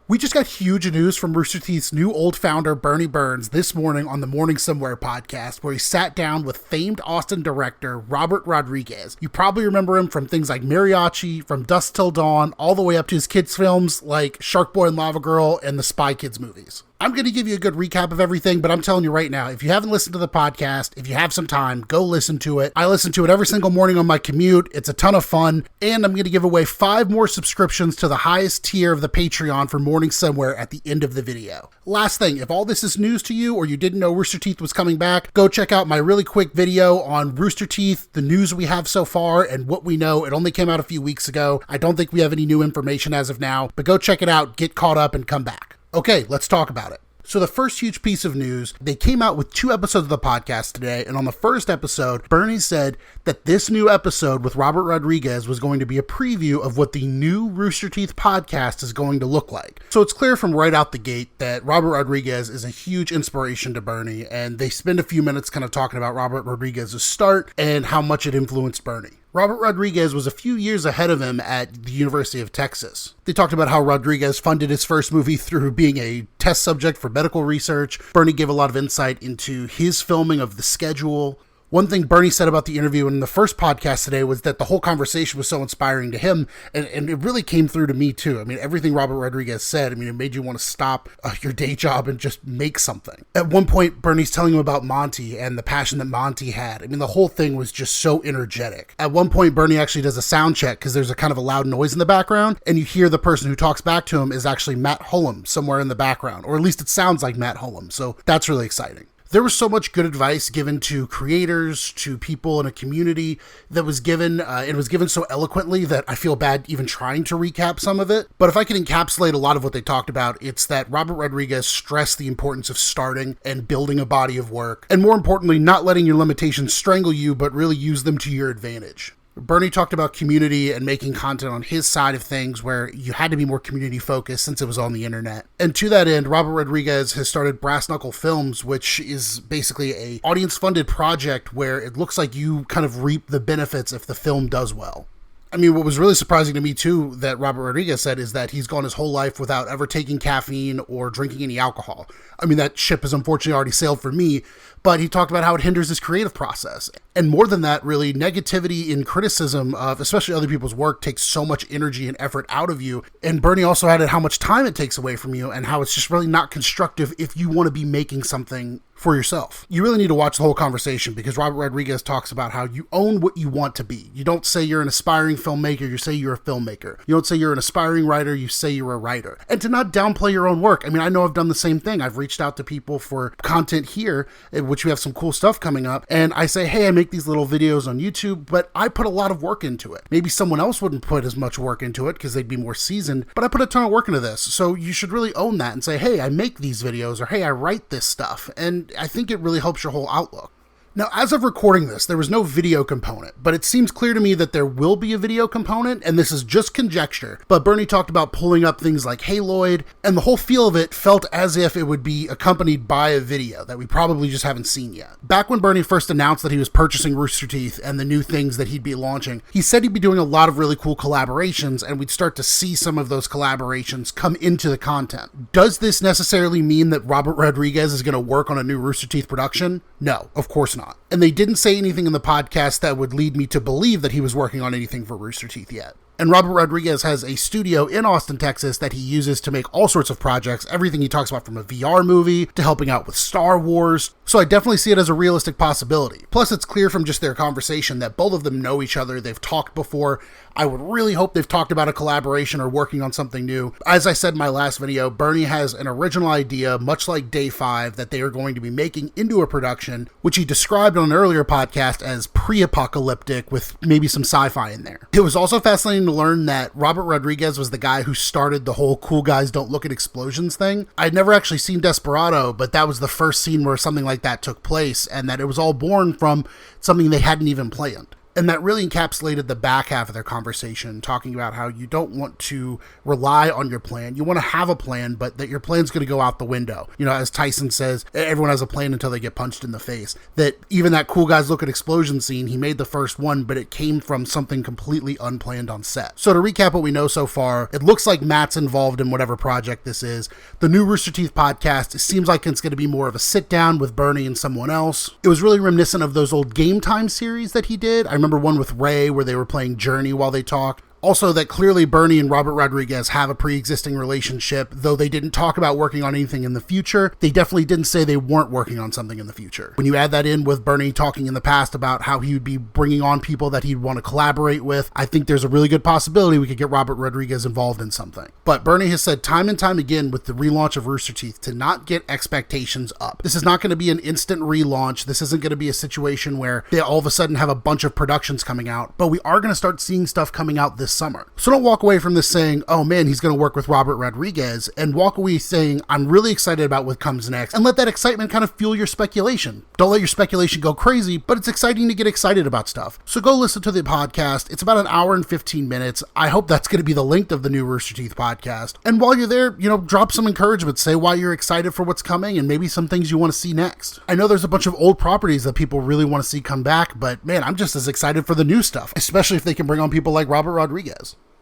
We just got huge news from Rooster Teeth's new old founder, Burnie Burns, this morning on the Morning Somewhere podcast, where he sat down with famed Austin director Robert Rodriguez. You probably remember him from things like Mariachi, From Dusk Till Dawn, all the way up to his kids' films like Shark Boy and Lava Girl and the Spy Kids movies. I'm going to give you a good recap of everything, but I'm telling you right now, if you haven't listened to the podcast, if you have some time, go listen to it. I listen to it every single morning on my commute. It's a ton of fun, and I'm going to give away 5 more subscriptions to the highest tier of the Patreon for Morning Somewhere at the end of the video. Last thing, if all this is news to you or you didn't know Rooster Teeth was coming back, go check out my really quick video on Rooster Teeth, the news we have so far, and what we know. It only came out a few weeks ago. I don't think we have any new information as of now, but go check it out, get caught up, and come back. Okay, let's talk about it. So the first huge piece of news, they came out with 2 episodes of the podcast today, and on the first episode, Burnie said that this new episode with Robert Rodriguez was going to be a preview of what the new Rooster Teeth podcast is going to look like. So it's clear from right out the gate that Robert Rodriguez is a huge inspiration to Burnie, and they spend a few minutes kind of talking about Robert Rodriguez's start and how much it influenced Burnie. Robert Rodriguez was a few years ahead of him at the University of Texas. They talked about how Rodriguez funded his first movie through being a test subject for medical research. Burnie gave a lot of insight into his filming of The Schedule. One thing Burnie said about the interview in the first podcast today was that the whole conversation was so inspiring to him, and it really came through to me too. I mean, everything Robert Rodriguez said, it made you want to stop your day job and just make something. At one point, Burnie's telling him about Monty and the passion that Monty had. The whole thing was just so energetic. At one point, Burnie actually does a sound check because there's a kind of a loud noise in the background, and you hear the person who talks back to him is actually Matt Hullum somewhere in the background, or at least it sounds like Matt Hullum, so that's really exciting. There was so much good advice given to creators, to people in a community that was given, it was given so eloquently that I feel bad even trying to recap some of it. But if I can encapsulate a lot of what they talked about, it's that Robert Rodriguez stressed the importance of starting and building a body of work, and more importantly, not letting your limitations strangle you, but really use them to your advantage. Burnie talked about community and making content on his side of things where you had to be more community focused since it was on the internet. And to that end, Robert Rodriguez has started Brass Knuckle Films, which is basically a audience funded project where it looks like you kind of reap the benefits if the film does well. What was really surprising to me too that Robert Rodriguez said is that he's gone his whole life without ever taking caffeine or drinking any alcohol. That ship has unfortunately already sailed for me, but he talked about how it hinders his creative process. And more than that, really, negativity and criticism of especially other people's work takes so much energy and effort out of you. And Burnie also added how much time it takes away from you and how it's just really not constructive if you want to be making something for yourself. You really need to watch the whole conversation because Robert Rodriguez talks about how you own what you want to be. You don't say you're an aspiring filmmaker, you say you're a filmmaker. You don't say you're an aspiring writer, you say you're a writer. And to not downplay your own work. I know I've done the same thing. I've reached out to people for content here, which we have some cool stuff coming up, and I say, hey, I make these little videos on YouTube, but I put a lot of work into it. Maybe someone else wouldn't put as much work into it because they'd be more seasoned, but I put a ton of work into this. So you should really own that and say, hey, I make these videos, or hey, I write this stuff. And I think it really helps your whole outlook. Now, as of recording this, there was no video component, but it seems clear to me that there will be a video component, and this is just conjecture. But Burnie talked about pulling up things like Haloid, and the whole feel of it felt as if it would be accompanied by a video that we probably just haven't seen yet. Back when Burnie first announced that he was purchasing Rooster Teeth and the new things that he'd be launching, he said he'd be doing a lot of really cool collaborations, and we'd start to see some of those collaborations come into the content. Does this necessarily mean that Robert Rodriguez is going to work on a new Rooster Teeth production? No, of course not. And they didn't say anything in the podcast that would lead me to believe that he was working on anything for Rooster Teeth yet. And Robert Rodriguez has a studio in Austin, Texas that he uses to make all sorts of projects, everything he talks about from a VR movie to helping out with Star Wars. So I definitely see it as a realistic possibility. Plus, it's clear from just their conversation that both of them know each other. They've talked before. I would really hope they've talked about a collaboration or working on something new. As I said in my last video, Burnie has an original idea, much like Day 5, that they are going to be making into a production, which he described on an earlier podcast as pre-apocalyptic with maybe some sci-fi in there. It was also fascinating to learn that Robert Rodriguez was the guy who started the whole cool guys don't look at explosions thing. I'd never actually seen Desperado, but that was the first scene where something like that took place, and that it was all born from something they hadn't even planned. And that really encapsulated the back half of their conversation, talking about how you don't want to rely on your plan. You want to have a plan, but that your plan's going to go out the window. You know, as Tyson says, everyone has a plan until they get punched in the face. That even that Cool Guys Look at Explosion scene, he made the first one, but it came from something completely unplanned on set. So to recap what we know so far, it looks like Matt's involved in whatever project this is. The new Rooster Teeth podcast, it seems like it's going to be more of a sit down with Burnie and someone else. It was really reminiscent of those old Game Time series that he did. I remember one with Ray where they were playing Journey while they talked. Also, that clearly Burnie and Robert Rodriguez have a pre-existing relationship, though they didn't talk about working on anything in the future. They definitely didn't say they weren't working on something in the future. When you add that in with Burnie talking in the past about how he would be bringing on people that he'd want to collaborate with, I think there's a really good possibility we could get Robert Rodriguez involved in something. But Burnie has said time and time again with the relaunch of Rooster Teeth to not get expectations up. This is not going to be an instant relaunch. This isn't going to be a situation where they all of a sudden have a bunch of productions coming out, but we are going to start seeing stuff coming out this summer. So don't walk away from this saying, oh man, he's going to work with Robert Rodriguez, and walk away saying, I'm really excited about what comes next, and let that excitement kind of fuel your speculation. Don't let your speculation go crazy, but it's exciting to get excited about stuff. So go listen to the podcast. It's about an hour and 15 minutes. I hope that's going to be the length of the new Rooster Teeth podcast. And while you're there, drop some encouragement. Say why you're excited for what's coming and maybe some things you want to see next. I know there's a bunch of old properties that people really want to see come back, but man, I'm just as excited for the new stuff, especially if they can bring on people like Robert Rodriguez.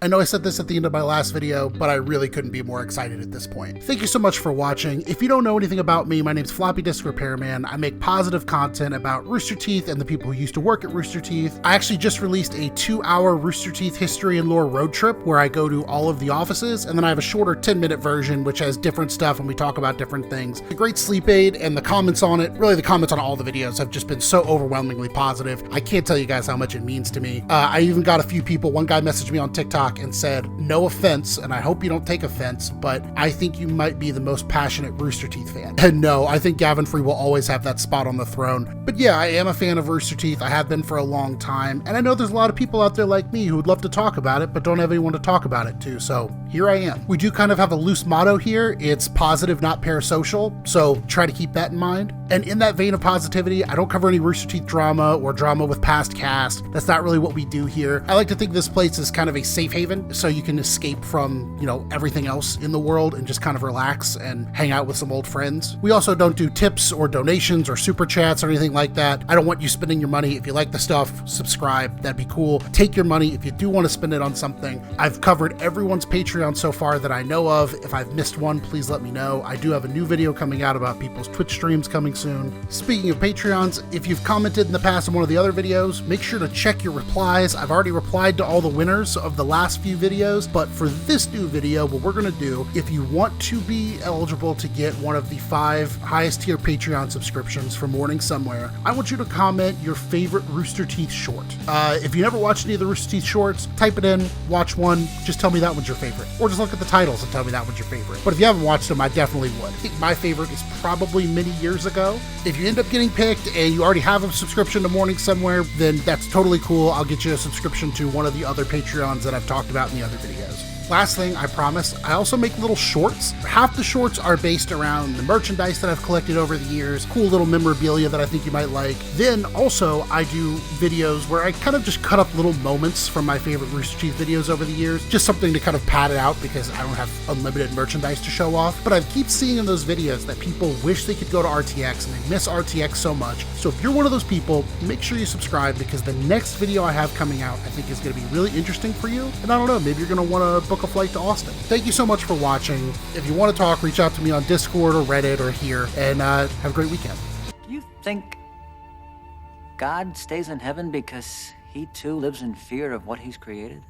I know I said this at the end of my last video, but I really couldn't be more excited at this point. Thank you so much for watching. If you don't know anything about me, my name's Floppy Disk Repairman. I make positive content about Rooster Teeth and the people who used to work at Rooster Teeth. I actually just released a 2-hour Rooster Teeth history and lore road trip where I go to all of the offices, and then I have a shorter 10-minute version which has different stuff and we talk about different things. A great sleep aid, and the comments on it, really the comments on all the videos have just been so overwhelmingly positive. I can't tell you guys how much it means to me. I even got a few people, one guy messaged me on TikTok and said, no offense, and I hope you don't take offense, but I think you might be the most passionate Rooster Teeth fan. And no, I think Gavin Free will always have that spot on the throne. But yeah, I am a fan of Rooster Teeth. I have been for a long time, and I know there's a lot of people out there like me who would love to talk about it, but don't have anyone to talk about it to, so here I am. We do kind of have a loose motto here. It's positive, not parasocial, so try to keep that in mind. And in that vein of positivity, I don't cover any Rooster Teeth drama or drama with past cast. That's not really what we do here. I like to think this place is kind of a safe haven, so you can escape from, everything else in the world and just kind of relax and hang out with some old friends. We also don't do tips or donations or super chats or anything like that. I don't want you spending your money. If you like the stuff, subscribe. That'd be cool. Take your money if you do want to spend it on something. I've covered everyone's Patreon so far that I know of. If I've missed one, please let me know. I do have a new video coming out about people's Twitch streams coming soon. Speaking of Patreons, if you've commented in the past on one of the other videos, make sure to check your replies. I've already replied to all the winners of the last few videos, but for this new video, what we're going to do, if you want to be eligible to get one of the 5 highest tier Patreon subscriptions for Morning Somewhere, I want you to comment your favorite Rooster Teeth short. If you never watched any of the Rooster Teeth shorts, type it in, watch one, just tell me that one's your favorite. Or just look at the titles and tell me that one's your favorite. But if you haven't watched them, I definitely would. I think my favorite is probably many years ago. If you end up getting picked and you already have a subscription to Morning Somewhere, then that's totally cool. I'll get you a subscription to one of the other Patreons that I've talked about in the other videos. Last thing, I promise, I also make little shorts. Half the shorts are based around the merchandise that I've collected over the years, cool little memorabilia that I think you might like. Then also I do videos where I kind of just cut up little moments from my favorite Rooster Teeth videos over the years, just something to kind of pad it out because I don't have unlimited merchandise to show off. But I keep seeing in those videos that people wish they could go to RTX and they miss RTX so much. So if you're one of those people, make sure you subscribe because the next video I have coming out I think is going to be really interesting for you. And I don't know, maybe you're going to want to book a flight to Austin. Thank you so much for watching. If you want to talk, reach out to me on Discord or Reddit or here, and have a great weekend. Do you think God stays in heaven because he too lives in fear of what he's created?